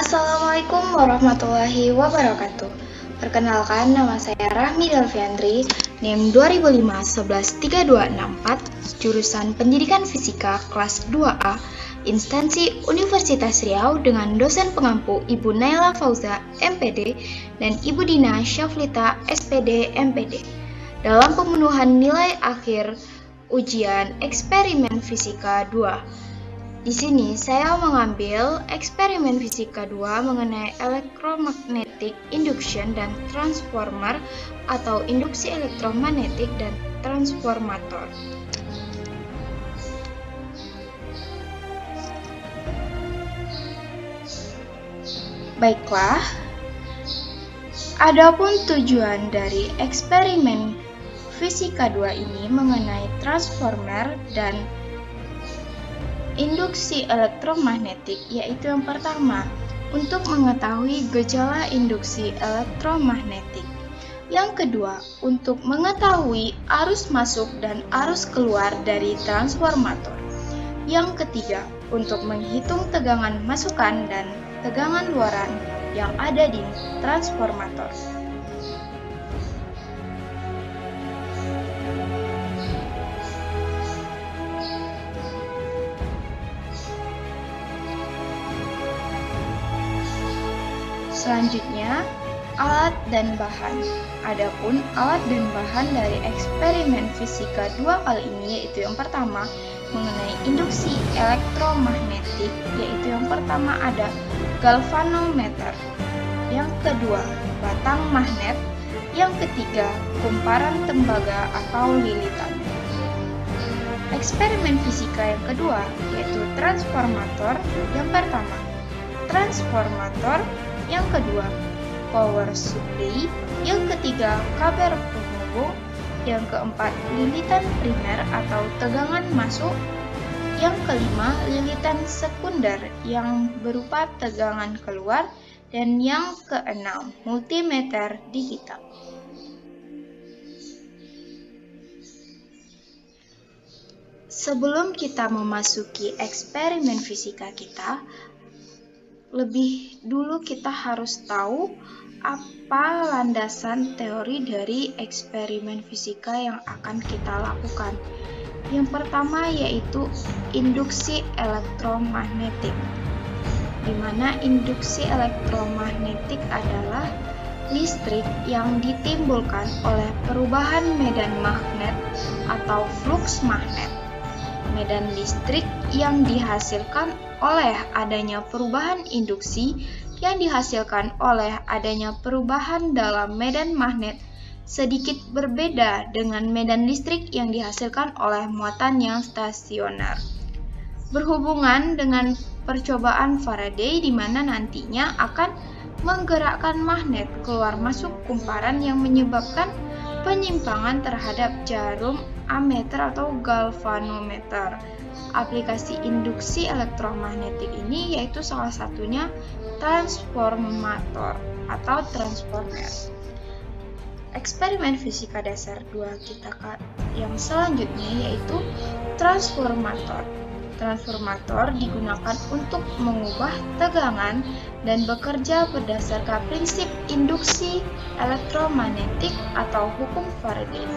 Assalamualaikum warahmatullahi wabarakatuh. Perkenalkan, nama saya Rahmi Delviandri, NIM 2005-113264, jurusan Pendidikan Fisika kelas 2A, instansi Universitas Riau dengan dosen pengampu Ibu Naila Fauza, MPD, dan Ibu Dina Syaflita, SPD, MPD. Dalam pemenuhan nilai akhir ujian eksperimen fisika 2. Di sini saya mengambil eksperimen fisika 2 mengenai electromagnetic induction dan transformer atau induksi elektromagnetik dan transformator. Baiklah, adapun tujuan dari eksperimen fisika 2 ini mengenai transformer dan induksi elektromagnetik, yaitu yang pertama, untuk mengetahui gejala induksi elektromagnetik. Yang kedua, untuk mengetahui arus masuk dan arus keluar dari transformator. Yang ketiga, untuk menghitung tegangan masukan dan tegangan luaran yang ada di transformator. Selanjutnya, alat dan bahan. Adapun alat dan bahan dari eksperimen fisika 2 kali ini yaitu yang pertama mengenai induksi elektromagnetik, yaitu yang pertama ada galvanometer, yang kedua batang magnet, yang ketiga kumparan tembaga atau lilitan. Eksperimen fisika yang kedua yaitu transformator, yang pertama transformator, yang kedua power supply, yang ketiga kabel penghubung, yang keempat lilitan primer atau tegangan masuk, yang kelima lilitan sekunder yang berupa tegangan keluar, dan yang keenam multimeter digital. Sebelum kita memasuki eksperimen fisika kita, lebih dulu kita harus tahu apa landasan teori dari eksperimen fisika yang akan kita lakukan. Yang pertama yaitu induksi elektromagnetik, di mana induksi elektromagnetik adalah listrik yang ditimbulkan oleh perubahan medan magnet atau flux magnet. Medan listrik yang dihasilkan oleh adanya perubahan induksi yang dihasilkan oleh adanya perubahan dalam medan magnet sedikit berbeda dengan medan listrik yang dihasilkan oleh muatan yang stasioner. Berhubungan dengan percobaan Faraday di mana nantinya akan menggerakkan magnet keluar masuk kumparan yang menyebabkan penyimpangan terhadap jarum ammeter atau galvanometer. Aplikasi induksi elektromagnetik ini yaitu salah satunya transformator atau transformer. Eksperimen fisika dasar 2 kita yang selanjutnya yaitu transformator. Transformator digunakan untuk mengubah tegangan dan bekerja berdasarkan prinsip induksi elektromagnetik atau hukum Faraday.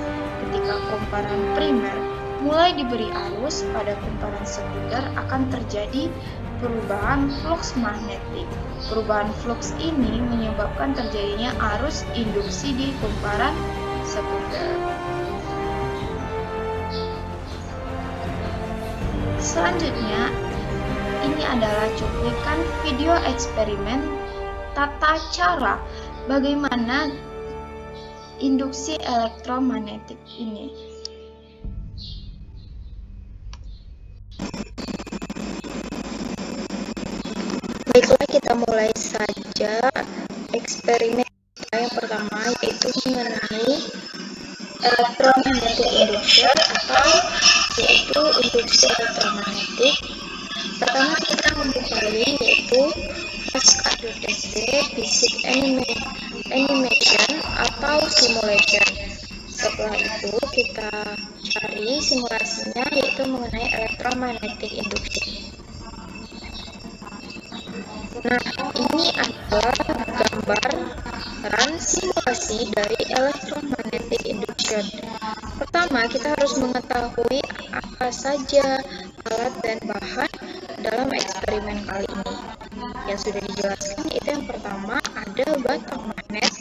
Ketika kumparan primer mulai diberi arus, pada kumparan sekunder akan terjadi perubahan flux magnetik. Perubahan flux ini menyebabkan terjadinya arus induksi di kumparan sekunder. Selanjutnya, ini adalah cuplikan video eksperimen tata cara bagaimana induksi elektromagnetik ini. Baiklah, kita mulai saja eksperimen yang pertama yaitu mengenai electromagnetic induction atau yaitu induksi elektromagnetik. Pertama kita membukanya yaitu FASCA.txt Basic Animation atau Simulation. Setelah itu kita cari simulasinya yaitu mengenai electromagnetic induction. Nah, ini adalah gambaran simulasi dari electromagnetic induction. Pertama, kita harus mengetahui apa saja alat dan bahan dalam eksperimen kali ini. Yang sudah dijelaskan itu yang pertama ada batang magnet.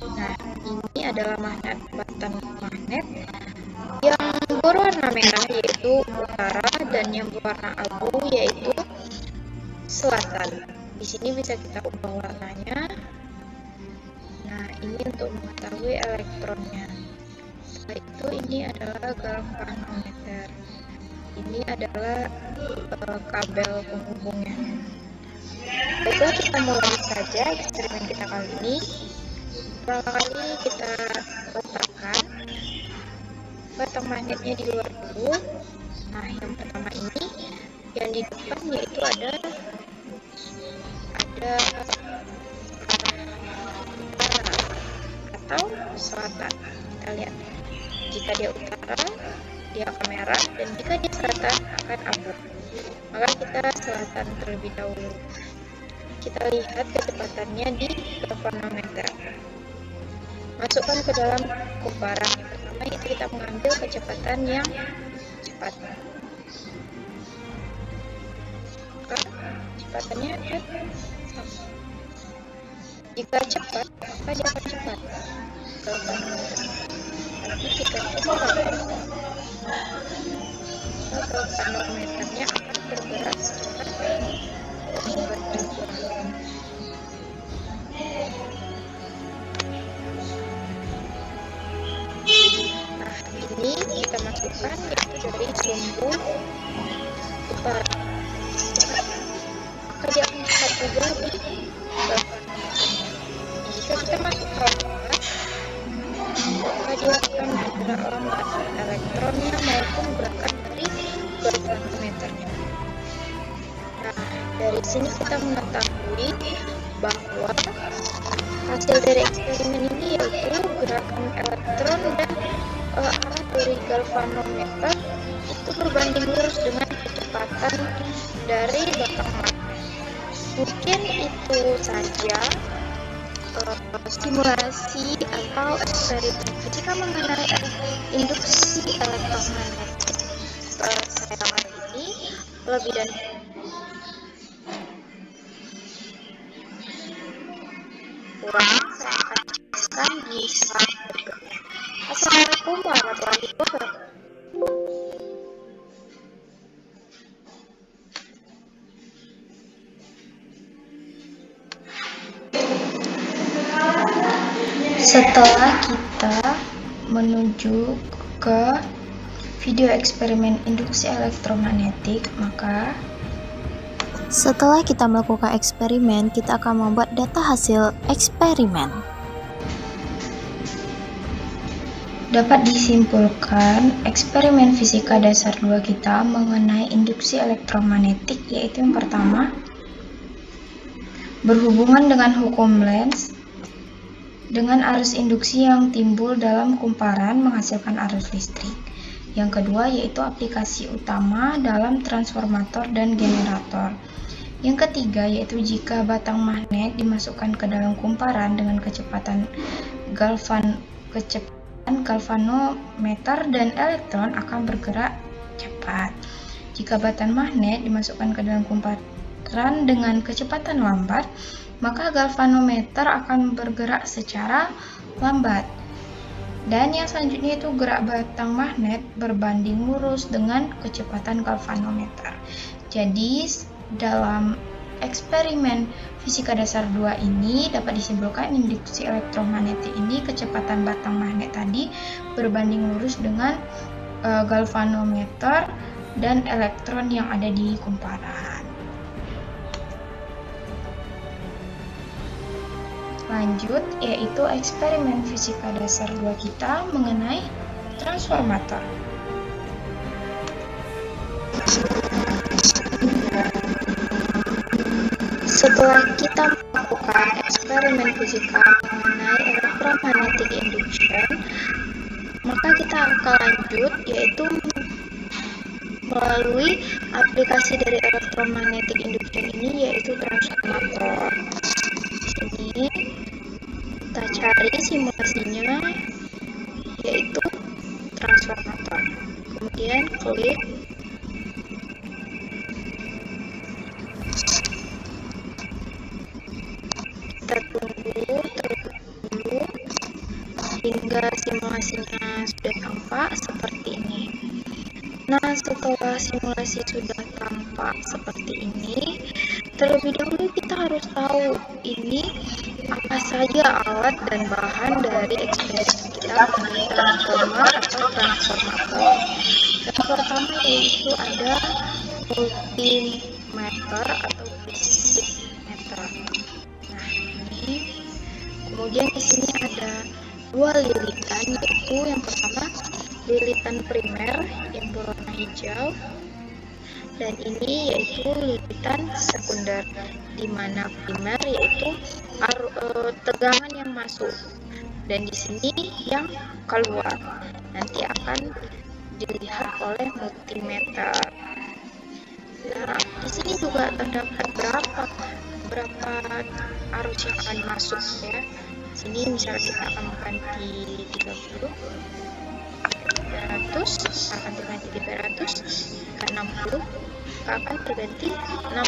Nah, ini adalah batang magnet yang berwarna merah yaitu utara dan yang berwarna abu yaitu selatan. Di sini bisa kita ubah warnanya. Nah, ini untuk mengetahui elektronnya. Setelah itu ini adalah galvanometer. Ini adalah kabel penghubungnya. Baiklah, kita mulai saja eksperimen kita kali ini. Pertama kali kita letakkan batang magnetnya di luar dulu. Nah, yang pertama ini, yang di depan yaitu ada atau selatan. Kita lihat, jika dia utara dia akan merah, dan jika dia selatan akan abu. Maka kita selatan terlebih dahulu. Kita lihat kecepatannya di galvanometer. Masukkan ke dalam kumparan. Yang pertama itu kita mengambil kecepatan yang cepat. Maka kecepatannya akan sama. Jika cepat, maka dia akan cepat. Tapi jika cepat, maka galvanometernya akan bergerak secepat Nah, ini kita masukkan yaitu dari sumbu utara. Maka dia akan cepat juga di galvanometer. Jika kita masukkan lambat, maka dia akan bergerak lambat, elektronnya maupun gerakan dari galvanometernya. Nah, dari sini kita mengetahui bahwa hasil dari eksperimen ini yaitu gerakan elektron dan arah dari galvanometer itu berbanding lurus dengan kecepatan dari batang magnet. Mungkin itu saja simulasi atau eksperimen fisika mengenai induksi elektromagnetik saya kali ini. Lebih dan kurang saya akan jelaskan di slide berikutnya. Assalamualaikum warahmatullahi wabarakatuh. Setelah kita menuju ke video eksperimen induksi elektromagnetik, maka setelah kita melakukan eksperimen, kita akan membuat data hasil eksperimen. Dapat disimpulkan eksperimen fisika dasar 2 kita mengenai induksi elektromagnetik yaitu yang pertama, berhubungan dengan hukum Lenz dengan arus induksi yang timbul dalam kumparan menghasilkan arus listrik. Yang kedua yaitu aplikasi utama dalam transformator dan generator. Yang ketiga yaitu jika batang magnet dimasukkan ke dalam kumparan dengan kecepatan galvanometer dan elektron akan bergerak cepat. Jika batang magnet dimasukkan ke dalam kumparan dengan kecepatan lambat, maka galvanometer akan bergerak secara lambat. Dan yang selanjutnya itu gerak batang magnet berbanding lurus dengan kecepatan galvanometer. Jadi dalam eksperimen fisika dasar 2 ini dapat disimpulkan induksi elektromagnetik ini kecepatan batang magnet tadi berbanding lurus dengan galvanometer dan elektron yang ada di kumparan. Lanjut, yaitu eksperimen fisika dasar 2 kita mengenai transformator. Setelah kita melakukan eksperimen fisika mengenai electromagnetic induction, maka kita akan lanjut yaitu melalui aplikasi dari electromagnetic induction ini yaitu transformator. Di sini kita cari simulasinya yaitu transformator. Kemudian klik. Kita tunggu terlebih dulu hingga simulasinya sudah tampak seperti ini. Nah, setelah simulasi sudah tampak seperti ini, terlebih dahulu kita harus tahu ini apa saja alat dan bahan dari eksperimen kita mengenai transformer atau transformator. Yang pertama yaitu ada multimeter atau basic meter. Nah, ini kemudian di sini ada dua lilitan, yaitu yang pertama lilitan primer yang berwarna hijau, dan ini yaitu lilitan sekunder, di mana primer yaitu tegangan yang masuk, dan di sini yang keluar nanti akan dilihat oleh multimeter. Nah, di sini juga terdapat berapa arus yang akan masuk ya. Sini misalnya kita akan mengganti 30, 300 akan terganti 300, jika 60 akan terganti 60.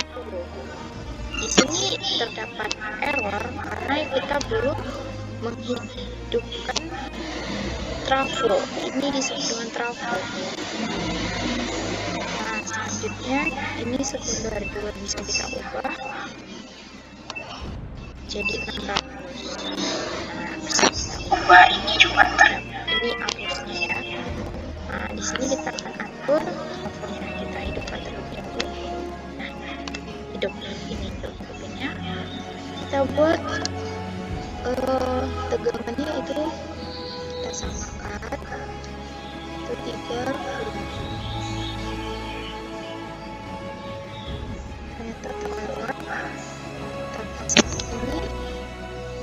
Di sini terdapat error karena kita belum menghidupkan trafo. Ini disebut dengan trafo. Nah, selanjutnya ini sekunder juga bisa kita ubah jadi 600. Nah, bisa kita ubah ini cuma ini arusnya ya. Nah, di sini kita akan atur trafonya, kita hidupkan terlebih dahulu. Nah, hidupinnya kita buat tegangannya itu kita samakan itu 30. Ternyata terlewat, kita pasang ini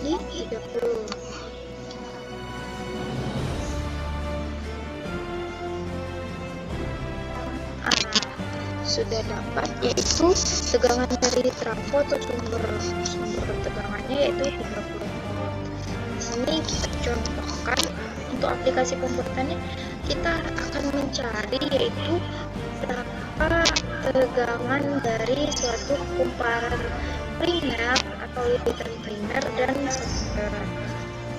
di 30. Sudah dapat, yaitu tegangan dari trafo atau sumber tegangannya yaitu 30 volt. Di sini kita contohkan untuk aplikasi pembuatannya, kita akan mencari yaitu berapa tegangan dari suatu kumparan primer atau lilitan primer dan sekunder.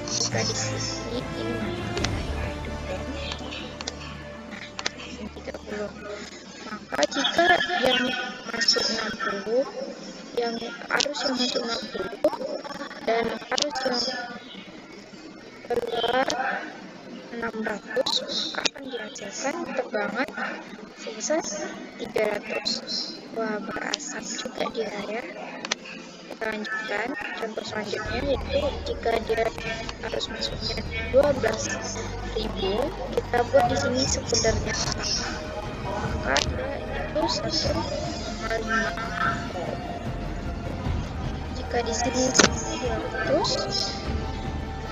Jika di sini ini mati ya, kita hidupkan. Nah, ini 30. Maka jika yang masuk 60, yang arus yang masuk 60 dan arus yang keluar 600, maka akan dihasilkan tegangan sebesar 300. Wah, berasap juga dia ya. Kita lanjutkan contoh selanjutnya, yaitu jika dia arus masuknya 12.000, kita buat di sini sekundernya maka itu 1,5 volt. Jika di sini 200,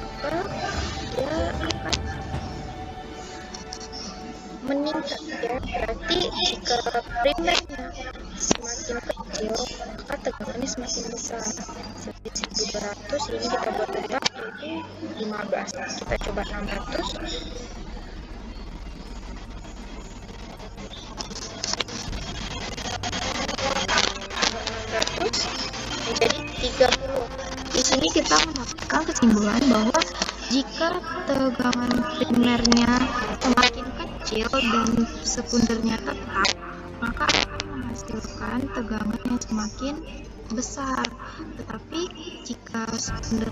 maka dia akan meningkat ya. Berarti jika primernya semakin kecil, maka tegangannya semakin besar. Seperti 1200, ini kita buat tetap yaitu 15. Kita coba 600. Menjadi 30. Di sini kita mendapatkan kesimpulan bahwa jika tegangan primernya semakin kecil dan sekundernya tetap, maka akan menghasilkan tegangan yang semakin besar. Tetapi jika sekunder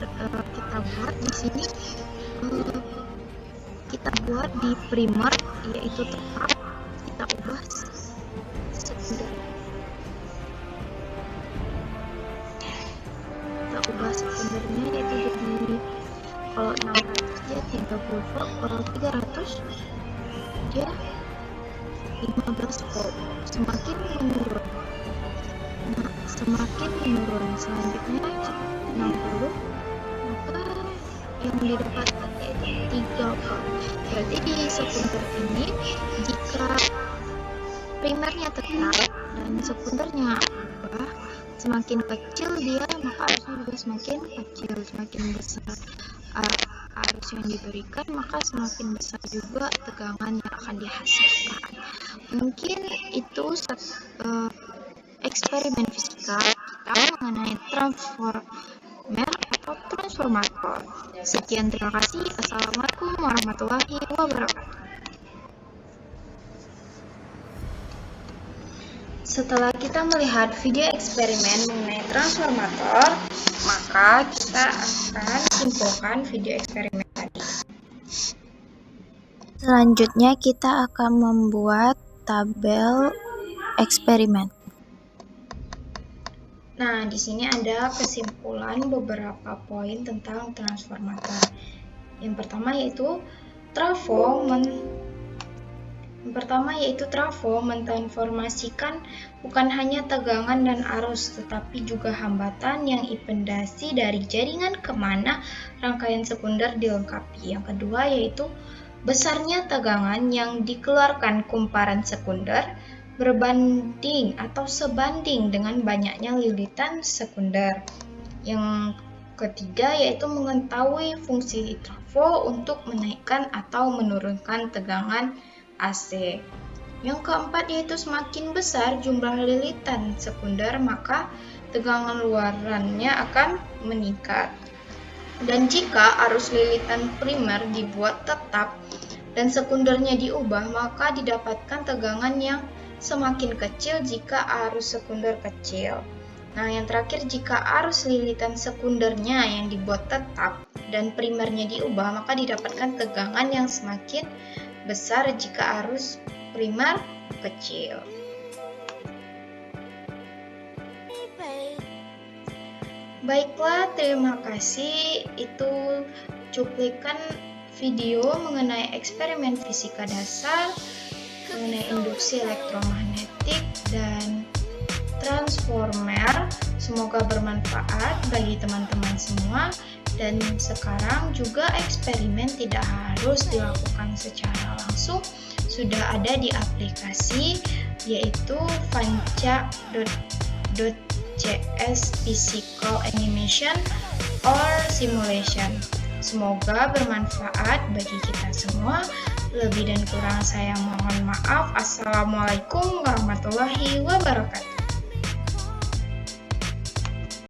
kita buat di sini kita buat di primer yaitu tetap, kita ubah sekunder. Sekundernya yaitu jadi kalau 600 dia 30 volt, kalau 300 dia 15 volt, semakin menurun. Nah, semakin menurun. Selanjutnya 60, maka yang didapatkan yaitu 3 volt. Berarti di sekunder ini jika primernya tetap dan sekundernya berubah, semakin kecil dia maka arusnya juga semakin kecil, semakin besar arus yang diberikan maka semakin besar juga tegangan yang akan dihasilkan. Mungkin itu eksperimen fisika kita mengenai transformer atau transformator. Sekian, terima kasih. Assalamualaikum warahmatullahi wabarakatuh. Setelah kita melihat video eksperimen mengenai transformator, maka kita akan simpulkan video eksperimen tadi. Selanjutnya kita akan membuat tabel eksperimen. Nah, di sini ada kesimpulan beberapa poin tentang transformator. Yang pertama yaitu trafo mentransformasikan bukan hanya tegangan dan arus, tetapi juga hambatan yang impedasi dari jaringan kemana rangkaian sekunder dilengkapi. Yang kedua yaitu besarnya tegangan yang dikeluarkan kumparan sekunder berbanding atau sebanding dengan banyaknya lilitan sekunder. Yang ketiga yaitu mengetahui fungsi trafo untuk menaikkan atau menurunkan tegangan AC. Yang keempat yaitu semakin besar jumlah lilitan sekunder maka tegangan luarannya akan meningkat. Dan jika arus lilitan primer dibuat tetap dan sekundernya diubah, maka didapatkan tegangan yang semakin kecil jika arus sekunder kecil. Nah, yang terakhir, jika arus lilitan sekundernya yang dibuat tetap dan primernya diubah, maka didapatkan tegangan yang semakin besar jika arus primer kecil. Baiklah, terima kasih. Itu cuplikan video mengenai eksperimen fisika dasar, mengenai induksi elektromagnetik dan transformer. Semoga bermanfaat bagi teman-teman semua. Dan sekarang juga eksperimen tidak harus dilakukan secara langsung, sudah ada di aplikasi yaitu fanca.cs physical animation or simulation. Semoga bermanfaat bagi kita semua. Lebih dan kurang saya mohon maaf. Assalamualaikum warahmatullahi wabarakatuh.